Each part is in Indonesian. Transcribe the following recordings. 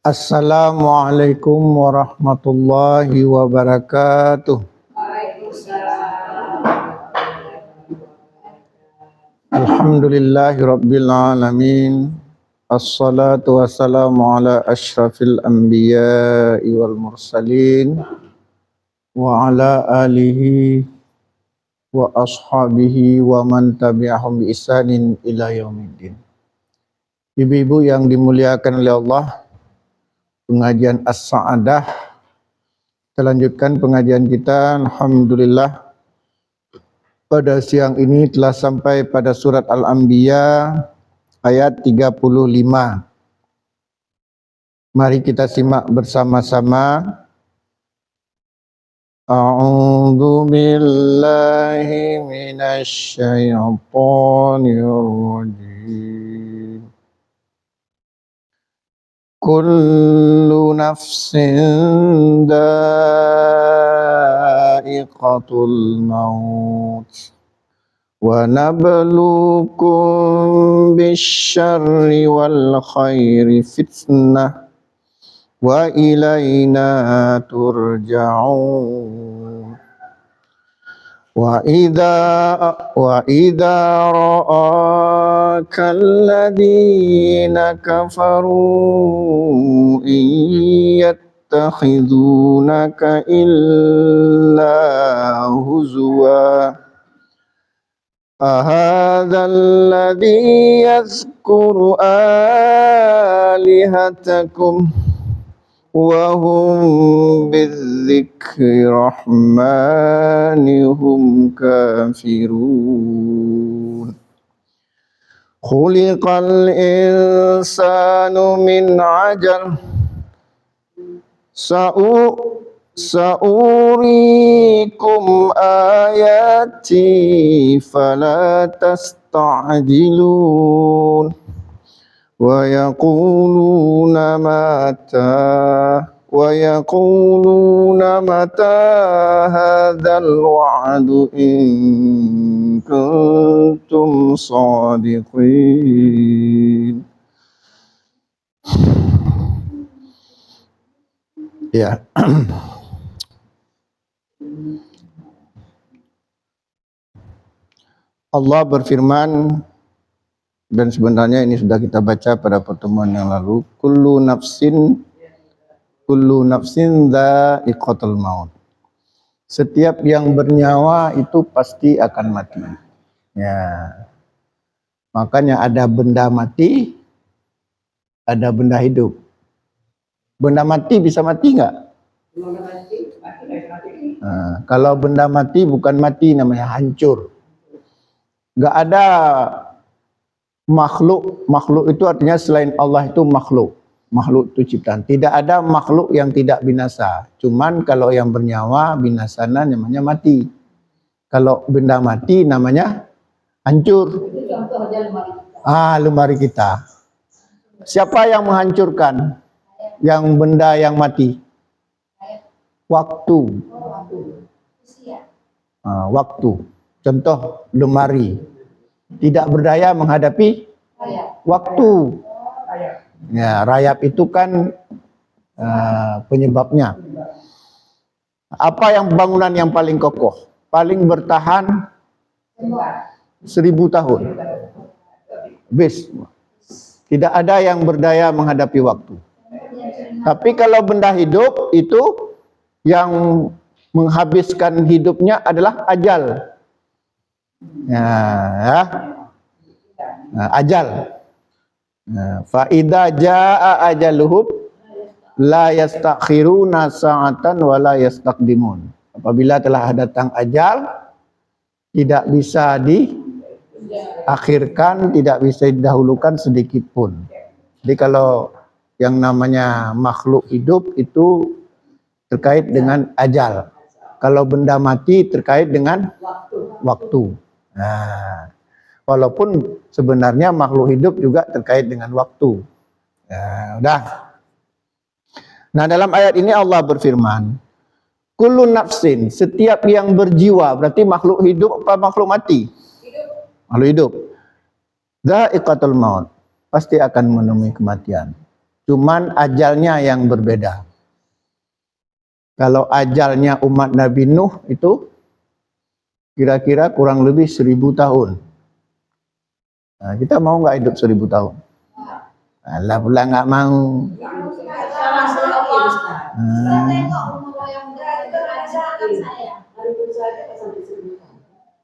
Assalamualaikum warahmatullahi wabarakatuh. Alhamdulillahi rabbil alamin. Assalatu wassalamu ala asyrafil anbiya'i wal mursalin wa ala alihi wa ashabihi wa man tabi'ahum bi ihsanin ila yaumiddin. Ibu-ibu yang dimuliakan oleh Allah, pengajian As-Sa'adah. Kita lanjutkan pengajian kita. Alhamdulillah, pada siang ini telah sampai pada surat Al-Anbiya ayat 35. Mari kita simak bersama-sama. A'udzu billahi minasy syaithanir rajim. Kullu nafsin dha'iqatul maut wa nabluukum bisyarri wal khairi fitnah wa ilaina turja'un. Wa idza ra'aka alladhina kafaru yattakhidunaka illa huzwa ahadha alladhi yadhkuru alihatakum wa hum bidzikri rahmanihum kafirun. Khuliqal insanu min ajal sa'urikum ayati fala tasta'jilun. Wa yaquluna mata hadzal wa'du in kuntum shadiqin. Ya. Allah berfirman, dan sebenarnya ini sudah kita baca pada pertemuan yang lalu, kullu nafsin dha'iqatul maut. Setiap yang bernyawa itu pasti akan mati. Ya. Makanya ada benda mati, ada benda hidup. Benda mati bisa mati enggak? Nah, kalau benda mati bukan mati, namanya hancur. Enggak ada makhluk itu artinya selain Allah itu makhluk itu ciptaan. Tidak ada makhluk yang tidak binasa. Cuman kalau yang bernyawa binasanya namanya mati. Kalau benda mati namanya hancur. Lemari kita. Siapa yang menghancurkan yang benda yang mati? Waktu. Waktu. Contoh lemari. Tidak berdaya menghadapi waktu. Ya, rayap itu kan penyebabnya. Apa yang bangunan yang paling kokoh, paling bertahan 1000 tahun? Bis. Tidak ada yang berdaya menghadapi waktu. Tapi kalau benda hidup itu yang menghabiskan hidupnya adalah ajal. Ajal. Fa idza jaa ajaluhum la yastakhiruna sa'atan wa la yastaqdimun. Apabila telah datang ajal, tidak bisa diakhirkan, tidak bisa didahulukan sedikit pun. Jadi kalau yang namanya makhluk hidup itu terkait dengan ajal. Kalau benda mati terkait dengan waktu. Nah, walaupun sebenarnya makhluk hidup juga terkait dengan waktu. Nah, dalam ayat ini Allah berfirman, kullu nafsin, setiap yang berjiwa, berarti makhluk hidup apa makhluk mati? Makhluk hidup. Dha'iqatul maut, pasti akan menemui kematian. Cuman ajalnya yang berbeda. Kalau ajalnya umat Nabi Nuh itu kira-kira kurang lebih 1000 tahun. Nah, kita mau nggak hidup 1000 tahun? Alah pula nggak mau.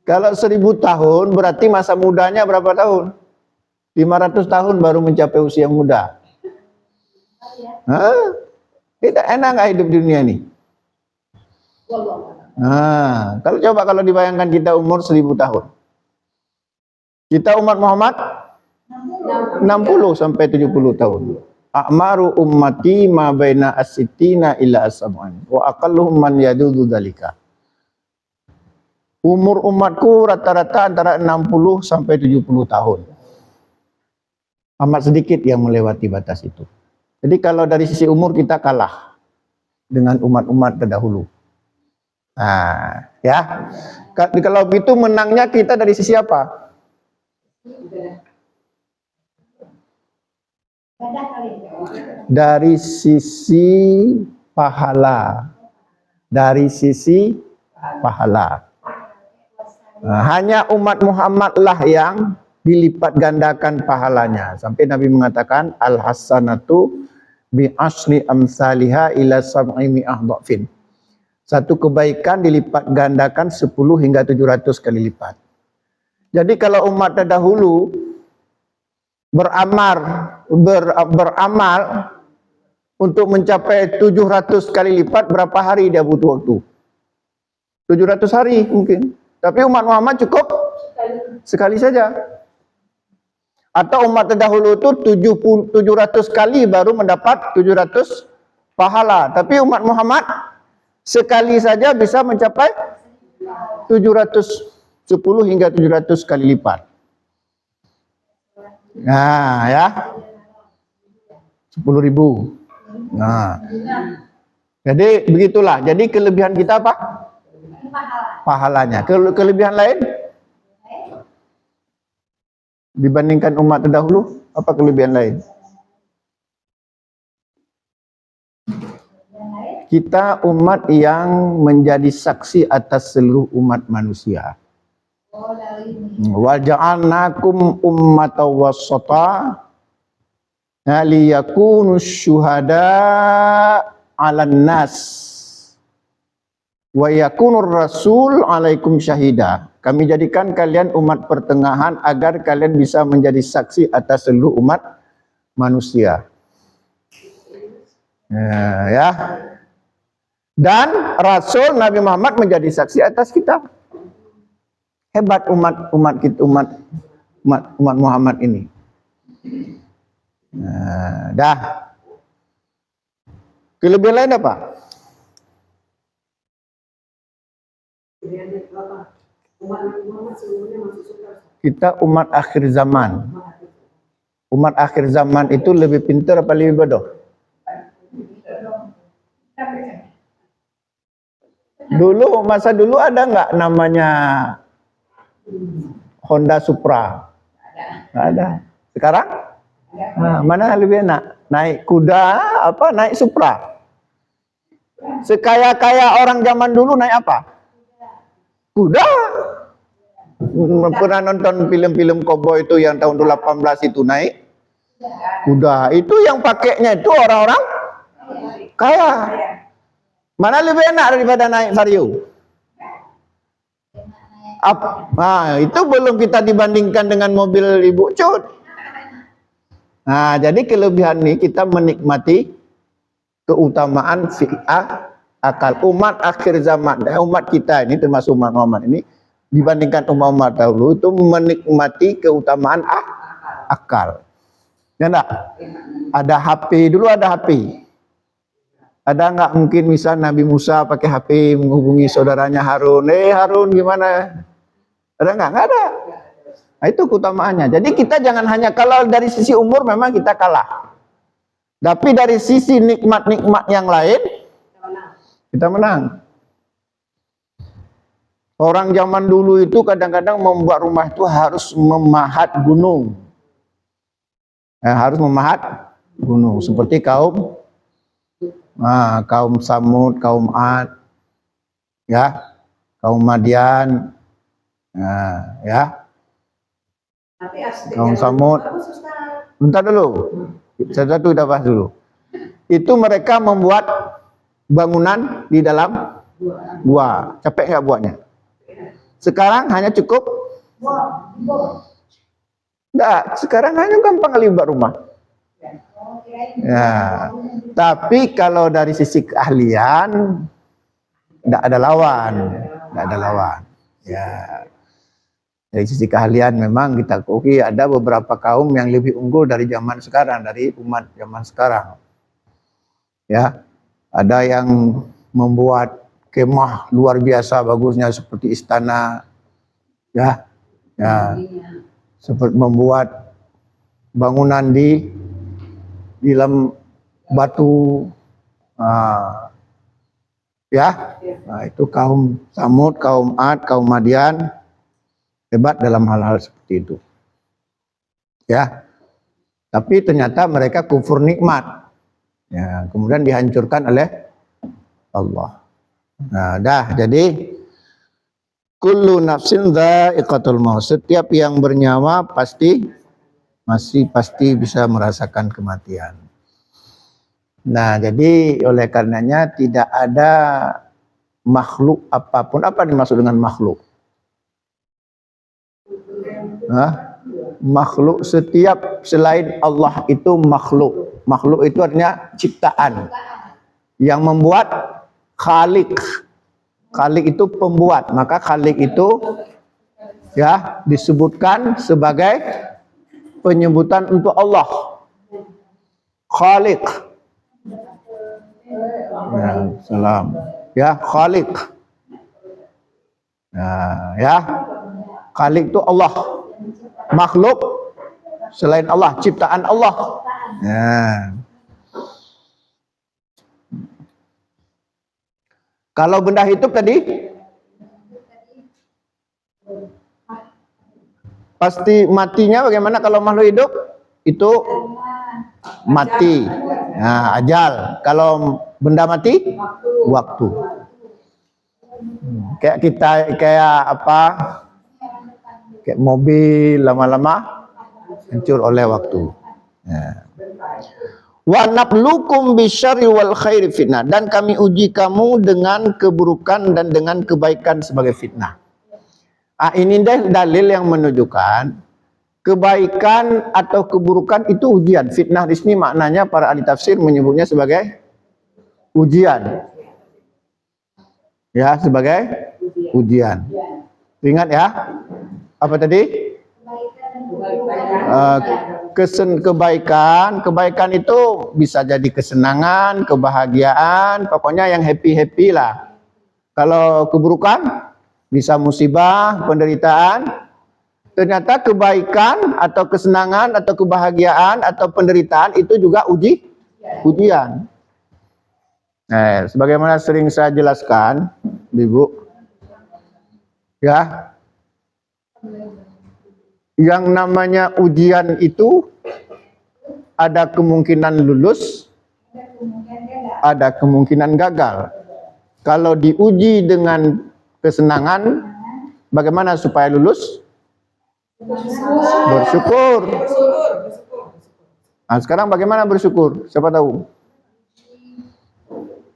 Kalau 1000 tahun berarti masa mudanya berapa tahun? 500 tahun baru mencapai usia muda. Tidak enak nggak hidup di dunia ini? Nah, kalau dibayangkan kita umur 1000 tahun. Kita umat Muhammad 60 sampai 70 tahun. A'maru ummati ma baina as-sittina ila as-sab'an wa aqalluhum man yadudu dzalika. Umur umatku rata-rata antara 60 sampai 70 tahun. Amat sedikit yang melewati batas itu. Jadi kalau dari sisi umur kita kalah dengan umat-umat terdahulu. Nah, ya. Kalau begitu menangnya kita dari sisi apa? Dari sisi pahala. Dari sisi pahala. Nah, hanya umat Muhammad lah yang dilipat gandakan pahalanya. Sampai Nabi mengatakan al-hasanatu bi asri amsalihha ila sab'i mi'ah dhafin. Satu kebaikan dilipat gandakan 10 hingga 700 kali lipat. Jadi kalau umat terdahulu beramal untuk mencapai 700 kali lipat, berapa hari dia butuh waktu? 700 hari mungkin. Tapi umat Muhammad cukup sekali saja. Atau umat terdahulu itu 700 kali baru mendapat 700 pahala. Tapi umat Muhammad sekali saja bisa mencapai 710 hingga 700 kali lipat. Nah, ya. 10.000. Nah. Jadi begitulah. Jadi kelebihan kita apa? Pahalanya. Kelebihan lain? Dibandingkan umat terdahulu, apa kelebihan lain? Kita umat yang menjadi saksi atas seluruh umat manusia. Wa ja'alnakum ummatan wasata liyakunu syuhada 'alan nas wa yakunur rasul 'alaikum syahida. Kami jadikan kalian umat pertengahan agar kalian bisa menjadi saksi atas seluruh umat manusia. Ya. Dan Rasul Nabi Muhammad menjadi saksi atas kita. Hebat umat Muhammad ini. Dah. Kelebihan lain apa? Kita umat akhir zaman. Umat akhir zaman itu lebih pintar apa lebih bodoh? Masa dulu ada nggak namanya Honda Supra? Nggak ada. Sekarang? Nah, mana lebih enak? Naik kuda apa naik Supra? Sekaya-kaya orang zaman dulu naik apa? Kuda. Pernah nonton film-film koboi itu yang tahun 18 itu naik kuda. Itu yang pakainya itu orang-orang kaya. Mana lebih enak daripada naik vario? Nah, itu belum kita dibandingkan dengan mobil Ibu Cut. Nah, jadi kelebihan ini kita menikmati keutamaan fi'ah akal. Umat akhir zaman, umat kita ini termasuk umat Muhammad ini dibandingkan umat-umat dahulu itu menikmati keutamaan akal. Ya enggak? Ada HP, dulu ada HP. Ada enggak mungkin misal Nabi Musa pakai HP menghubungi saudaranya Harun. Harun gimana? Ada enggak? Enggak ada. Nah, itu keutamaannya. Jadi kita jangan hanya kalau dari sisi umur memang kita kalah. Tapi dari sisi nikmat-nikmat yang lain kita menang. Orang zaman dulu itu kadang-kadang membuat rumah itu harus memahat gunung. Harus memahat gunung. Seperti kaum Samud, kaum Ad, ya, kaum Madian, ya, kaum Samud. Bentar dulu, satu kita bahas dulu. Itu mereka membuat bangunan di dalam gua. Capek nggak buatnya? Sekarang hanya cukup? Nggak, sekarang hanya gampang kali buat rumah. Ya, tapi kalau dari sisi keahlian tidak ada lawan, Ya, dari sisi keahlian memang kita akui ada beberapa kaum yang lebih unggul dari zaman sekarang, dari umat zaman sekarang. Ya, ada yang membuat kemah luar biasa bagusnya seperti istana, ya, seperti membuat bangunan di dalam batu, ya, itu kaum Samud, kaum Ad, kaum Madian hebat dalam hal-hal seperti itu, ya. Tapi ternyata mereka kufur nikmat, ya, kemudian dihancurkan oleh Allah. Nah, jadi kullu nafsin dha'iqatul maut, setiap yang bernyawa pasti bisa merasakan kematian. Nah, jadi oleh karenanya tidak ada makhluk apapun. Apa dimaksud dengan makhluk? Makhluk, setiap selain Allah itu makhluk. Makhluk itu artinya ciptaan. Yang membuat khalik. Khalik itu pembuat. Maka khalik itu, ya, disebutkan sebagai penyebutan untuk Allah. Khalik. Ya, salam. Ya, khalik. Nah, ya. Khalik itu Allah. Makhluk selain Allah, ciptaan Allah. Nah. Kalau benda hidup tadi pasti matinya bagaimana kalau makhluk hidup? Itu mati. Nah, ajal. Kalau benda mati? Waktu. Kayak apa? Kayak mobil lama-lama hancur oleh waktu. Nah. Wa nablukum bisyarri wal khairi fitnah, dan kami uji kamu dengan keburukan dan dengan kebaikan sebagai fitnah. Ini dalil yang menunjukkan kebaikan atau keburukan itu ujian. Fitnah di sini maknanya para ahli tafsir menyebutnya sebagai ujian. Ya, sebagai ujian. Ingat ya. Apa tadi? Kebaikan itu bisa jadi kesenangan, kebahagiaan, pokoknya yang happy lah. Kalau keburukan bisa musibah, penderitaan. Ternyata kebaikan atau kesenangan atau kebahagiaan atau penderitaan itu juga ujian. Sebagaimana sering saya jelaskan, Ibu, ya, yang namanya ujian itu ada kemungkinan lulus, ada kemungkinan gagal. Kalau diuji dengan kesenangan, bagaimana supaya lulus? Bersyukur. Nah, sekarang bagaimana bersyukur? Siapa tahu?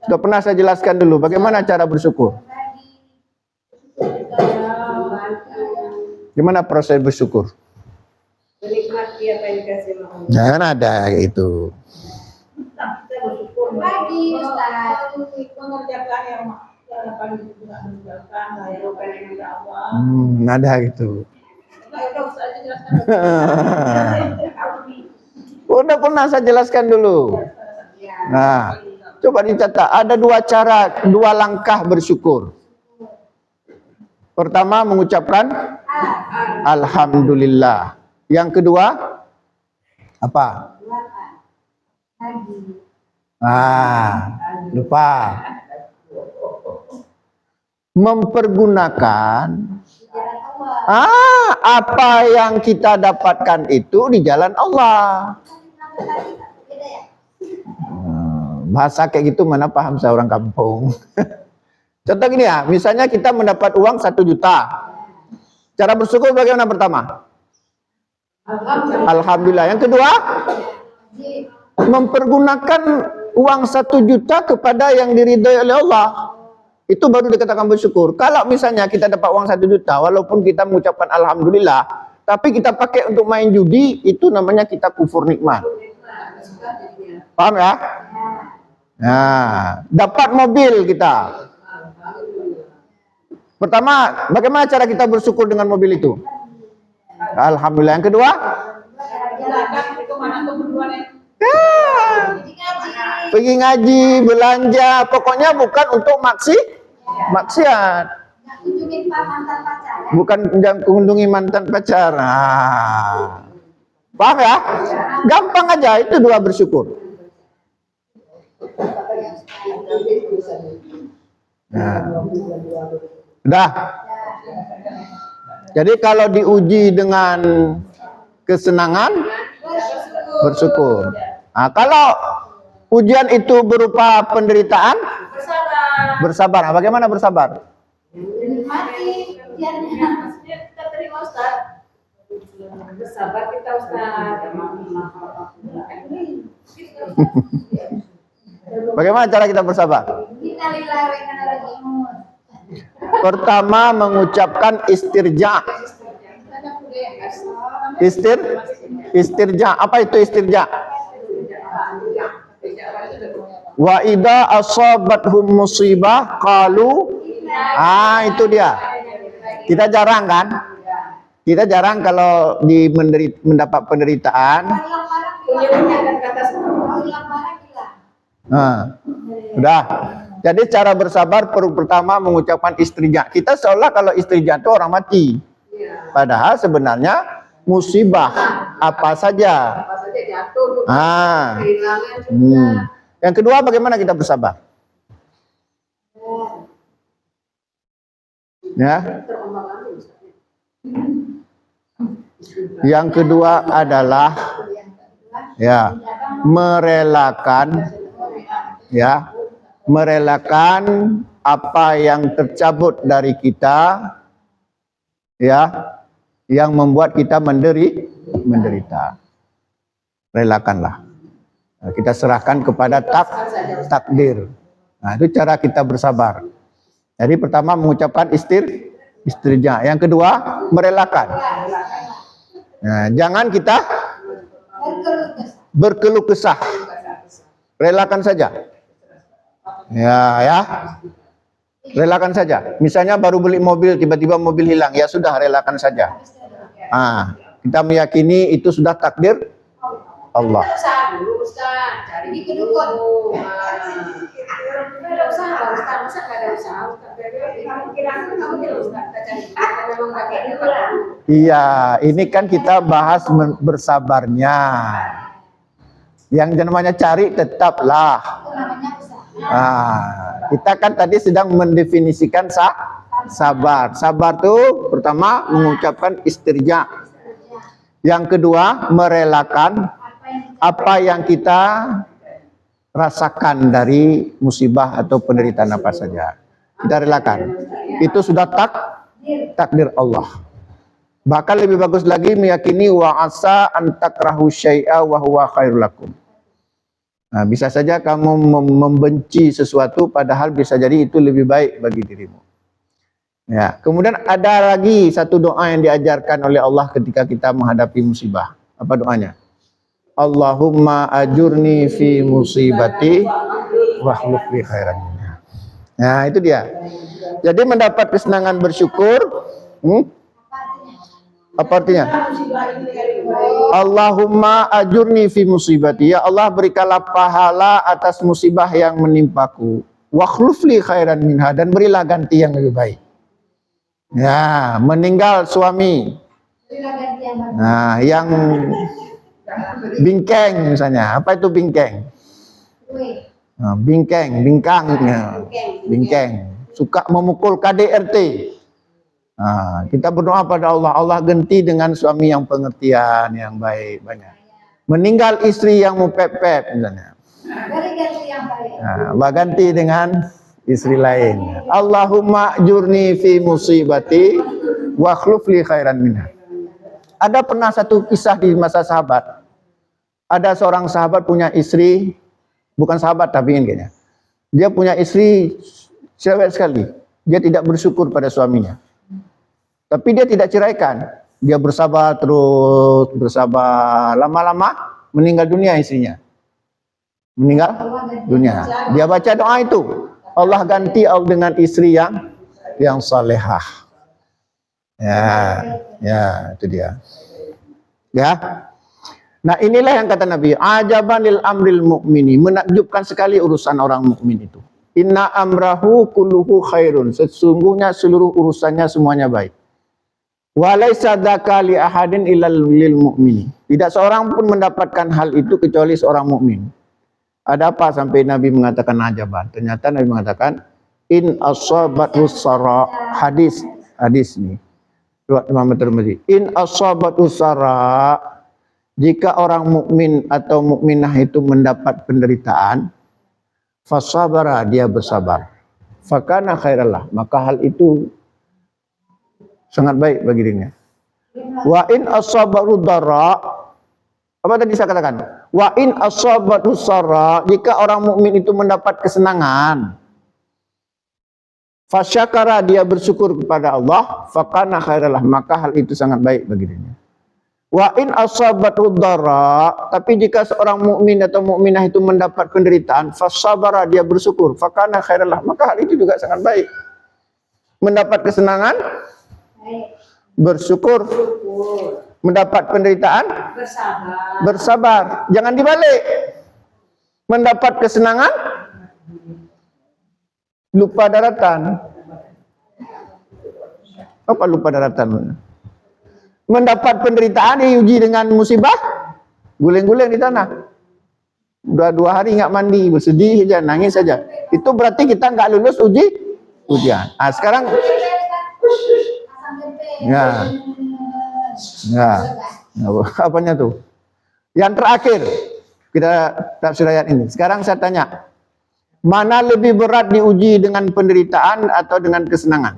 Sudah pernah saya jelaskan dulu bagaimana cara bersyukur. Gimana proses bersyukur? Menikmati apa yang dikasih Allah. Jangan ada itu. Pagi, Ustaz. Mengerjakan yang paling mengerjakan, layakan yang Allah. Ada gitu. Udah pernah saya jelaskan dulu. Nah, coba dicatat. Ada dua langkah bersyukur. Pertama mengucapkan alhamdulillah. Yang kedua apa? Lupa. Mempergunakan apa yang kita dapatkan itu di jalan Allah. bahasa kayak gitu mana paham seorang kampung. Contoh gini ya, misalnya kita mendapat uang 1 juta. Cara bersyukur bagaimana pertama? Alhamdulillah. Yang kedua, mempergunakan uang 1 juta kepada yang diridhoi oleh Allah. Itu baru dikatakan bersyukur. Kalau misalnya kita dapat uang 1 juta, walaupun kita mengucapkan Alhamdulillah, tapi kita pakai untuk main judi, itu namanya kita kufur nikmat. Paham ya? Nah, dapat mobil kita. Pertama, bagaimana cara kita bersyukur dengan mobil itu? Alhamdulillah. Yang kedua, pergi ngaji, belanja, pokoknya bukan untuk maksiat. Bukan kunjungi mantan pacar. Nah, paham ya? Gampang aja, itu 2 bersyukur. Nah, udah. Jadi kalau diuji dengan kesenangan, bersyukur. Nah, kalau ujian itu berupa penderitaan, bersabar. Nah, bagaimana bersabar? Kita terima Ustaz. Bersabar kita Ustaz. Bagaimana cara kita bersabar? Pertama, mengucapkan istirja. Istirja. Apa itu istirja? Wa idza asabathum musibah qalu, itu dia. Kita jarang kan? Kita jarang kalau mendapat penderitaan. Udah. Jadi cara bersabar pertama mengucapkan istirja. Kita seolah kalau istirja itu orang mati. Padahal sebenarnya musibah apa saja. Yang kedua, bagaimana kita bersabar? Ya. Yang kedua adalah merelakan apa yang tercabut dari kita, yang membuat kita menderita. Relakanlah. Nah, kita serahkan kepada takdir. Nah, itu cara kita bersabar. Jadi pertama mengucapkan istirja. Yang kedua merelakan. Nah, jangan kita berkeluh kesah. Relakan saja. Ya. Relakan saja. Misalnya baru beli mobil, tiba-tiba mobil hilang, ya sudah, relakan saja. Kita meyakini itu sudah takdir Allah. Iya, ini kan kita bahas bersabarnya. Yang namanya cari tetaplah. Kita kan tadi sedang mendefinisikan sabar. Sabar itu pertama mengucapkan istirja. Yang kedua merelakan apa yang kita rasakan dari musibah atau penderitaan apa saja. Kita relakan. Itu sudah takdir Allah. Bahkan lebih bagus lagi meyakini wa asa an takrahu syai'a wa huwa khairul lakum. Nah, bisa saja kamu membenci sesuatu padahal bisa jadi itu lebih baik bagi dirimu. Ya, kemudian ada lagi satu doa yang diajarkan oleh Allah ketika kita menghadapi musibah. Apa doanya? Allahumma ajurni fi musibati wa akhlif li khairan minha. Nah, itu dia. Jadi mendapat kesenangan bersyukur. Apa artinya? Allahumma ajurni fi musibati. Ya Allah, berikanlah pahala atas musibah yang menimpaku. Wa akhlif li khairan minha, dan berilah ganti yang lebih baik. Ya, meninggal suami. Nah, yang bingkeng misalnya. Apa itu bingkeng? Nah, bingkeng. Suka memukul KDRT. Nah, kita berdoa pada Allah. Allah ganti dengan suami yang pengertian, yang baik, banyak. Meninggal istri yang mupepet misalnya. ganti dengan istri lain. Allahumma jurni fi musibati wa akhluf li khairan minha. Ada pernah satu kisah di masa sahabat. Ada seorang sahabat punya istri, bukan sahabat tabiin kayaknya. Dia punya istri cewek sekali. Dia tidak bersyukur pada suaminya. Tapi dia tidak ceraikan. Dia bersabar terus, bersabar. Lama-lama meninggal dunia istrinya. Meninggal dunia. Dia baca doa itu. Allah ganti dengan istri yang salehah. Ya, itu dia. Ya. Nah, inilah yang kata Nabi, ajaban lil amril mu'mini, menakjubkan sekali urusan orang mukmin itu. Inna amrahu kulluhu khairun, sesungguhnya seluruh urusannya semuanya baik. Walaysa dzaka li ahadin illal lil mu'mini. Tidak seorang pun mendapatkan hal itu kecuali seorang mukmin. Ada apa sampai Nabi mengatakan ajaban? Ternyata Nabi mengatakan in asabatu sara, hadis ini. Riwayat Imam Tirmidzi. In asabatu sara, jika orang mukmin atau mukminah itu mendapat penderitaan, fasabara, dia bersabar. Fakana khairallah, maka hal itu sangat baik bagi dirinya. Wa in asabaru dara, apa tadi saya katakan? Wa in asabatu sara, jika orang mukmin itu mendapat kesenangan, fasyakara, dia bersyukur kepada Allah, fakana khairallah, maka hal itu sangat baik bagi dirinya. Wa in asabatu dara, tapi jika seorang mukmin atau mukminah itu mendapat penderitaan, fasabara, dia bersyukur, fakana khairallah, maka hal itu juga sangat baik. Mendapat kesenangan, bersyukur. Mendapat penderitaan, bersabar. Jangan dibalik. Mendapat kesenangan, lupa daratan. Apa lupa daratan? Mendapat penderitaan, diuji dengan musibah, guling-guling di tanah. Udah 2 hari nggak mandi, bersedih saja, nangis saja. Itu berarti kita nggak lulus ujian. Nah, sekarang, apanya tuh? Yang terakhir, kita tafsir ayat ini. Sekarang saya tanya, mana lebih berat diuji dengan penderitaan atau dengan kesenangan?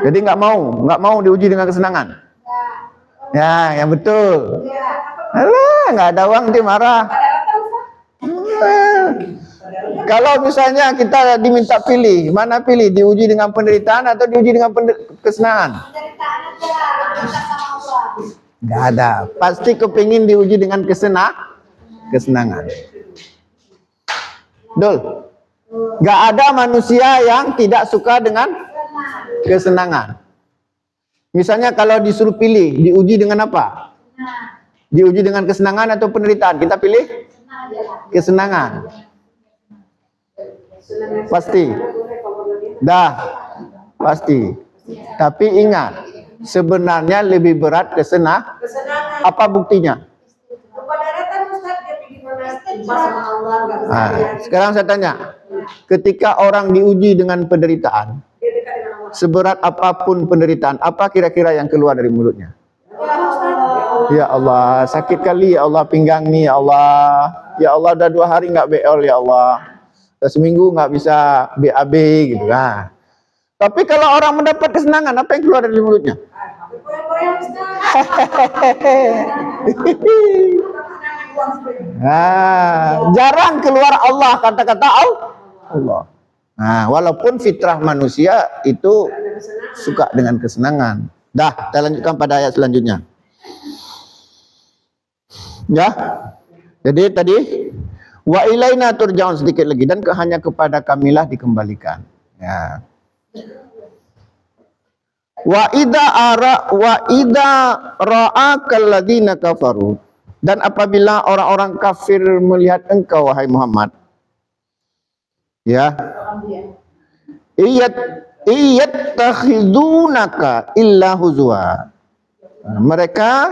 Jadi nggak mau diuji dengan kesenangan. Ya, yang betul. Alah, nggak ada uang dia marah. Kalau misalnya kita diminta pilih, mana pilih, diuji dengan penderitaan atau diuji dengan kesenangan? Nggak ada. Pasti kepingin diuji dengan kesenangan. Dul, nggak ada manusia yang tidak suka dengan kesenangan. Misalnya kalau disuruh pilih, diuji dengan apa? Diuji dengan kesenangan atau penderitaan? Kita pilih kesenangan. Pasti. Pasti. Tapi ingat, sebenarnya lebih berat kesenangan. Apa buktinya? Nah, sekarang saya tanya, ketika orang diuji dengan penderitaan, seberat apapun penderitaan, apa kira-kira yang keluar dari mulutnya? Ya Allah, sakit kali ya Allah, pinggang nih ya Allah. Ya Allah, udah 2 hari nggak BL ya Allah. Udah seminggu nggak bisa BAB gitu kan. Tapi kalau orang mendapat kesenangan, apa yang keluar dari mulutnya? Jarang keluar Allah, kata-kata Allah. Nah, walaupun fitrah manusia itu suka dengan kesenangan. Dah, kita lanjutkan pada ayat selanjutnya. Ya. Jadi tadi wa ilaina turja'un, sedikit lagi, dan hanya kepada kamilah dikembalikan. Ya. Wa idza ra'akal ladzina kafaru, dan apabila orang-orang kafir melihat engkau wahai Muhammad, ya, iyattakhidunaka illa huzwa, mereka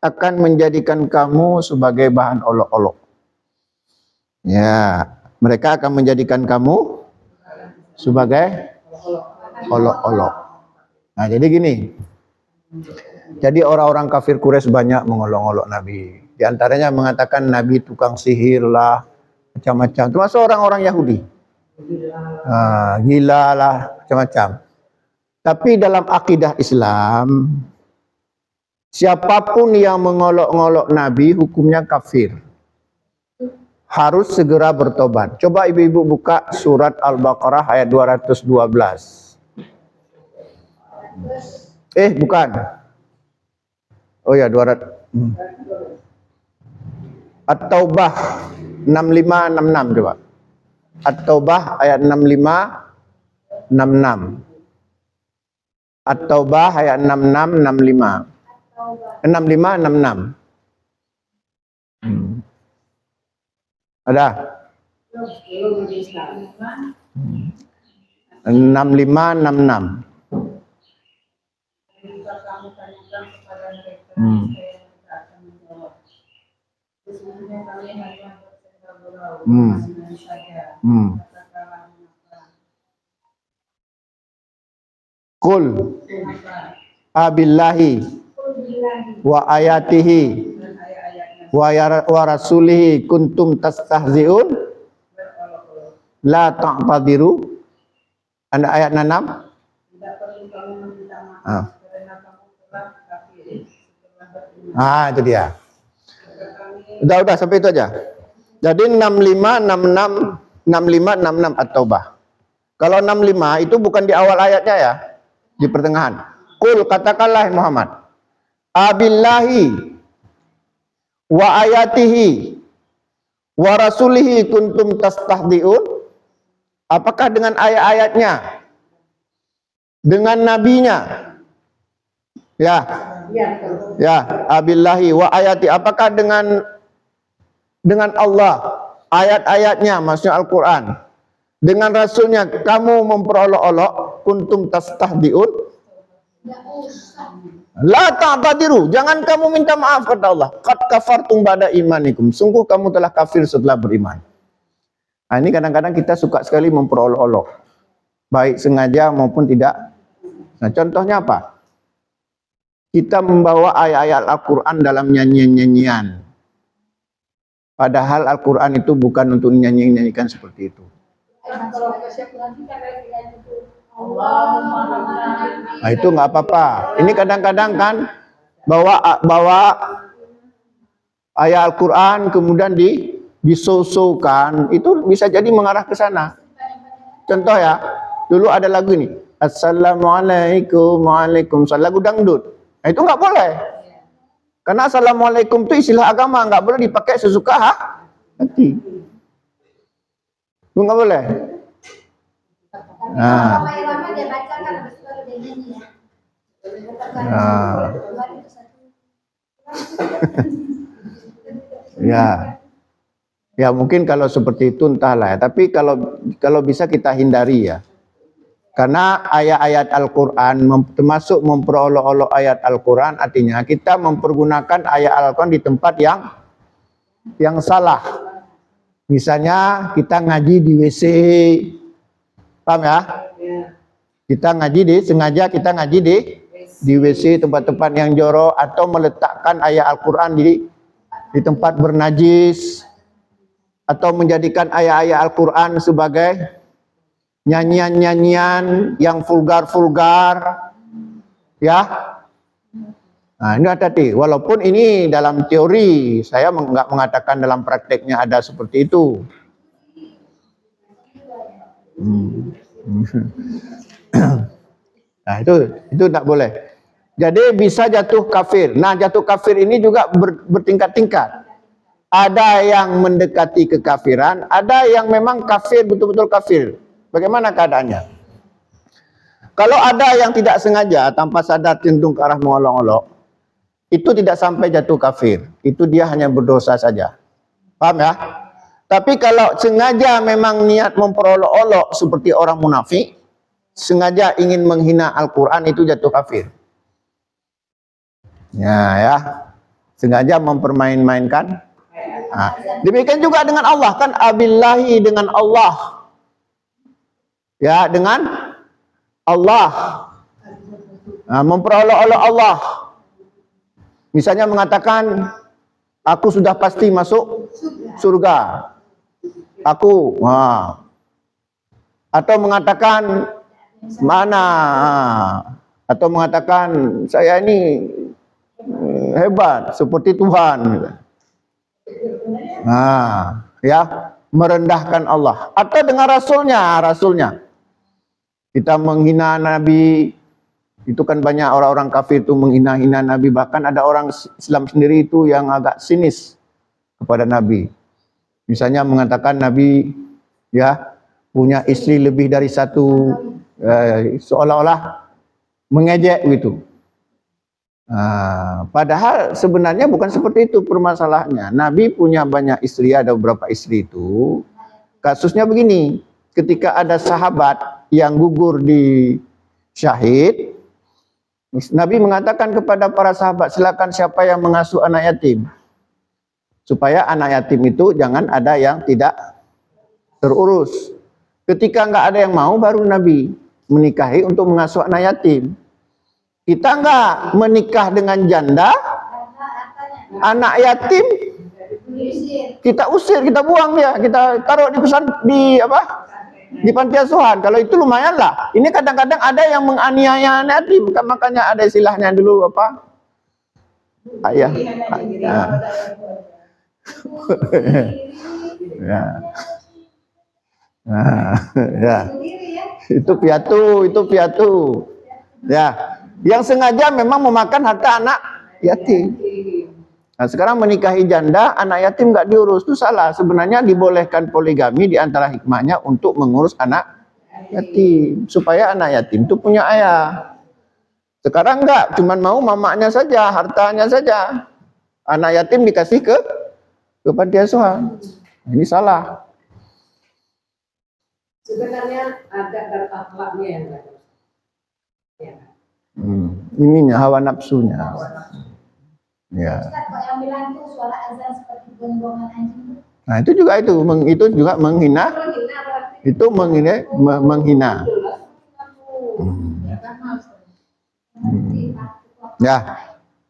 akan menjadikan kamu sebagai bahan olok-olok. Ya, mereka akan menjadikan kamu sebagai olok-olok. Nah, jadi gini. Jadi orang-orang kafir Quraisy banyak mengolok-olok Nabi. Di antaranya mengatakan Nabi tukang sihir lah, macam-macam. Termasuk orang-orang Yahudi. Gila lah, macam-macam. Tapi dalam akidah Islam, siapapun yang mengolok-olok Nabi, hukumnya kafir. Harus segera bertobat. Coba ibu-ibu buka surat Al-Baqarah ayat 212. Bukan. Oh ya, 200. At-Taubah 6566 coba. At-Taubah ayat 6566. At-Taubah ayat 6566. 6566. Ada? 6566. Qul abillahi wa ayatihi wa rasulihi kuntum tastahzi'un la ta'tadiru. Anda ayat 6. Itu dia. Udah sampai itu aja. Jadi 6566 At-Taubah. Kalau 65 itu bukan di awal ayatnya ya, di pertengahan. Qul, katakanlah Muhammad, abillahi wa ayatihi wa rasulihi kuntum tastahdiun. Apakah dengan ayat-ayatnya, dengan nabinya? Ya, abillahi wa ayati. Apakah dengan Allah, ayat-ayatnya, maksudnya Al-Quran, dengan rasulnya kamu memperolok-olok, kuntum tastahdiun, la ta'tadiru, jangan kamu minta maaf, kata Allah. Qad kafartum ba'da imanikum, sungguh kamu telah kafir setelah beriman. Nah, ini kadang-kadang kita suka sekali memperolok-olok, baik sengaja maupun tidak. Nah, contohnya apa? Kita membawa ayat-ayat Al-Quran dalam nyanyian-nyanyian. Padahal Al-Quran itu bukan untuk nyanyi-nyanyikan seperti itu. Nah, itu nggak apa-apa. Ini kadang-kadang kan bawa ayat Al-Quran kemudian disosokan, itu bisa jadi mengarah ke sana. Contoh ya, dulu ada lagu ini, Assalamualaikum, waalaikumsalam, lagu dangdut. Nah, itu nggak boleh. Karena Assalamualaikum itu istilah agama, nggak boleh dipakai sesuka hati. Itu nggak boleh. Ya mungkin kalau seperti itu entahlah ya. Tapi kalau bisa kita hindari ya. Karena ayat-ayat Al-Quran termasuk memperolok-olok ayat Al-Quran, artinya kita mempergunakan ayat Al-Quran di tempat yang salah. Misalnya kita ngaji di WC, paham ya? Kita ngaji sengaja kita ngaji di WC, tempat-tempat yang jorok, atau meletakkan ayat Al-Quran di tempat bernajis, atau menjadikan ayat-ayat Al-Quran sebagai nyanyian-nyanyian yang vulgar-vulgar, ya. Nah, ini hati-hati. Walaupun ini dalam teori, saya nggak mengatakan dalam prakteknya ada seperti itu. Nah, itu tidak boleh. Jadi bisa jatuh kafir. Nah, jatuh kafir ini juga bertingkat-tingkat. Ada yang mendekati kekafiran, ada yang memang kafir, betul-betul kafir. Bagaimana keadaannya? Kalau ada yang tidak sengaja, tanpa sadar cenderung ke arah mengolok-olok, itu tidak sampai jatuh kafir. Itu dia hanya berdosa saja. Paham ya? Tapi kalau sengaja memang niat memperolok-olok seperti orang munafik, sengaja ingin menghina Al-Quran, itu jatuh kafir. Ya. Sengaja mempermain-mainkan. Nah, demikian juga dengan Allah, kan abillahi, dengan Allah. Ya, dengan Allah. Nah, memperolok-olok Allah. Misalnya mengatakan Aku sudah pasti masuk surga. Aku, atau mengatakan mana, atau mengatakan saya ini hebat seperti Tuhan. Ya, merendahkan Allah. Atau dengan rasulnya. Kita menghina Nabi. Itu kan banyak orang-orang kafir itu menghina-hina Nabi. Bahkan ada orang Islam sendiri itu yang agak sinis kepada Nabi. Misalnya mengatakan Nabi ya punya istri lebih dari satu, seolah-olah mengejek gitu. Padahal sebenarnya bukan seperti itu permasalahannya. Nabi punya banyak istri, ada beberapa istri itu. Kasusnya begini, ketika ada sahabat yang gugur di syahid, Nabi mengatakan kepada para sahabat, silakan siapa yang mengasuh anak yatim. Supaya anak yatim itu jangan ada yang tidak terurus. Ketika nggak ada yang mau, baru Nabi menikahi untuk mengasuh anak yatim. Kita nggak menikah dengan janda, anak yatim, kita usir, kita buang dia, kita taruh di panti asuhan. Kalau itu lumayan lah. Ini kadang-kadang ada yang menganiaya anak yatim, makanya ada istilahnya dulu ayah. Ya. Itu piatu. Ya, yang sengaja memang memakan harta anak yatim. Nah, sekarang menikahi janda, anak yatim nggak diurus, itu salah. Sebenarnya dibolehkan poligami di antara hikmahnya untuk mengurus anak yatim, supaya anak yatim itu punya ayah. Sekarang nggak, cuman mau mamanya saja, hartanya saja. Anak yatim dikasih ke panti asuhan. Ini salah. Sebenarnya ada dan akhlaknya yang ada. Ya. Ininya hawa nafsunya. Ya. Ustaz, kok yang bilang itu suara azan seperti gongongan anjing? Nah, itu juga menghina. Itu menghina. Ya.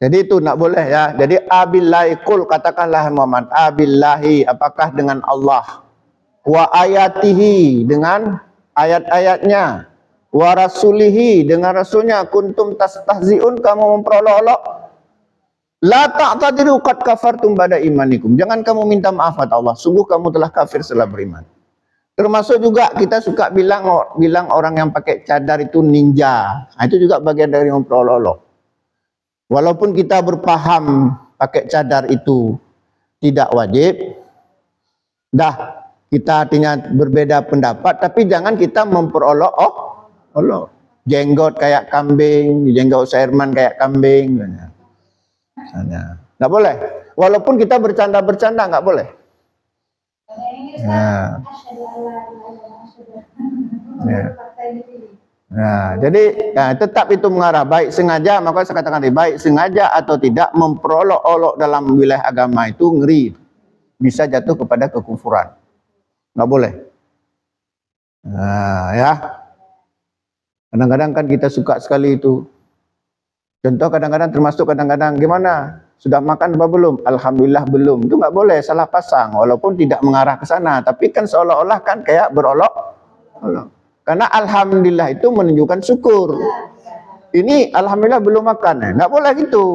Jadi itu nak boleh ya. Jadi abillahi qul, katakanlah Muhammad, abillahi, apakah dengan Allah, wa ayatihi, dengan ayat-ayatnya, wa rasulihi, dengan rasulnya, kuntum tastahziun, kamu memperolok-olok. La ta'tadiru qad kafartum ba'da imanikum. Jangan kamu minta maaf kata Allah, sungguh kamu telah kafir setelah beriman. Termasuk juga kita suka bilang orang yang pakai cadar itu ninja. Nah, itu juga bagian dari memperolok-olok. Walaupun kita berpaham pakai cadar itu tidak wajib, kita artinya berbeda pendapat, tapi jangan kita memperolok-olok. Jenggot kayak kambing, jenggot Sairman kayak kambing. Nggak boleh. Walaupun kita bercanda-bercanda nggak boleh. Jadi tetap itu mengarah baik sengaja, maka saya katakan baik sengaja atau tidak memperolok-olok dalam wilayah agama itu ngeri, bisa jatuh kepada kekufuran. Nggak boleh. Ya. Kadang-kadang kan kita suka sekali itu. Contoh kadang-kadang gimana? Sudah makan apa belum? Alhamdulillah belum. Itu nggak boleh, salah pasang. Walaupun tidak mengarah ke sana, tapi kan seolah-olah kan kayak berolok-olok. Karena alhamdulillah itu menunjukkan syukur. Ini alhamdulillah belum makan, nggak boleh gitu.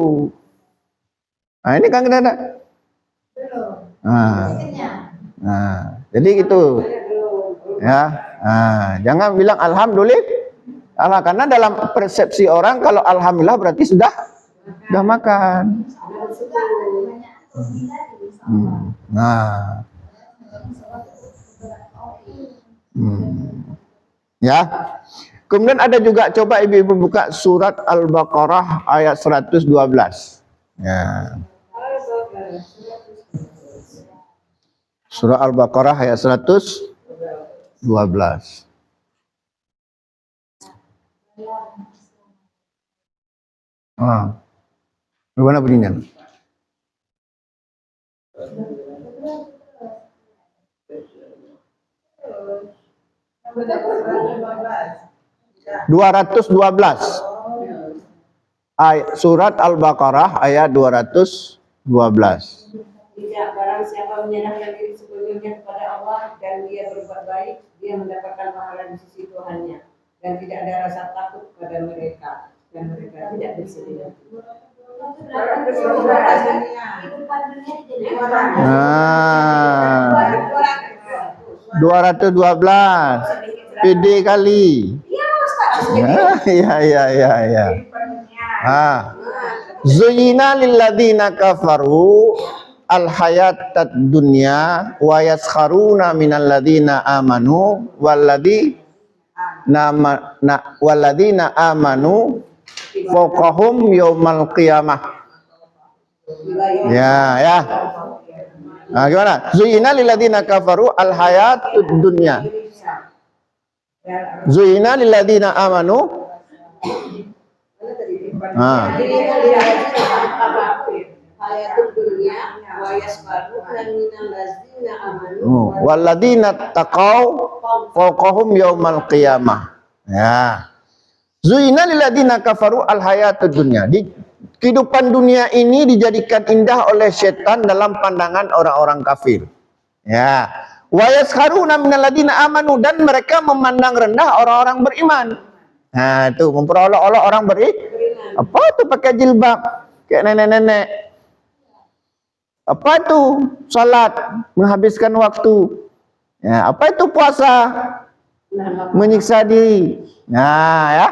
Nah ini kan kadang-kadang. Jadi itu. Ya. Jangan bilang alhamdulillah. Karena dalam persepsi orang kalau alhamdulillah berarti sudah makan. Ya. Kemudian ada juga, coba ibu-ibu buka surat Al-Baqarah ayat 112. Ya. Surah Al-Baqarah ayat 112. Bagaimana bunyinya? Surat Al-Baqarah ayat 212. Tidak, barang siapa menyerahkan diri sepenuhnya kepada Allah dan dia berbuat baik, dia mendapatkan pahala di sisi Tuhannya. Dan tidak ada rasa takut pada mereka. Dan mereka tidak bersedih. Kehidupan dunia dijadikan Nah, 212 PD kali. Ya. Zuyina lilladzina kafaru al-hayatad dunya wa yaskharuna minal ladzina amanu walladzina amanu fawqahum yaumal qiyamah. Ya. Nah, gimana? Zuyina lilladzina kafaru al-hayatud dunya. Zuyina lilladzina amanu. Walladzina taqaw fawqahum yaumal qiyamah. Ya. Zuyina lilladzina kafaru al-hayatud dunya. Di kehidupan dunia ini dijadikan indah oleh setan dalam pandangan orang-orang kafir. Ya. Wa yaskharuna minal ladzina amanu, dan mereka memandang rendah orang-orang beriman. Nah, itu memperolok-olok orang beriman. Apa itu pakai jilbab kayak nenek-nenek? Apa itu salat menghabiskan waktu? Ya, apa itu puasa? Menyiksa diri. Nah, ya.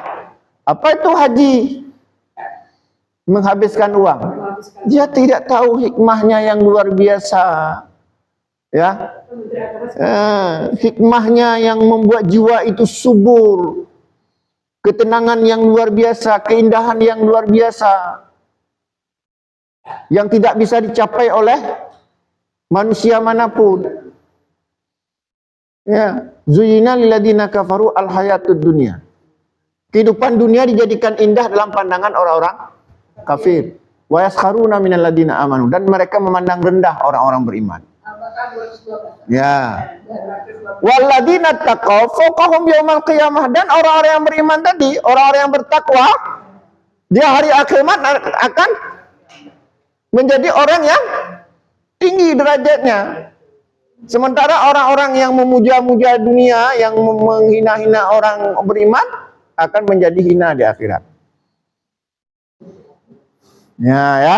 Apa itu haji? Menghabiskan uang. Dia tidak tahu hikmahnya yang luar biasa. Ya. Hikmahnya yang membuat jiwa itu subur. Ketenangan yang luar biasa, keindahan yang luar biasa. Yang tidak bisa dicapai oleh manusia manapun. Ya, zuyina lilladzina kafaru al-hayatud dunya. Kehidupan dunia dijadikan indah dalam pandangan orang-orang kafir. Wa yaskharuna minal ladzina amanu, dan mereka memandang rendah orang-orang beriman. Ya. Walladzina taqaw fawqahum yaumal qiyamah, dan orang-orang yang beriman tadi, orang-orang yang bertakwa, dia hari akhirat akan menjadi orang yang tinggi derajatnya. Sementara orang-orang yang memuja-muja dunia, yang menghina-hina orang beriman, akan menjadi hina di akhirat. Ya.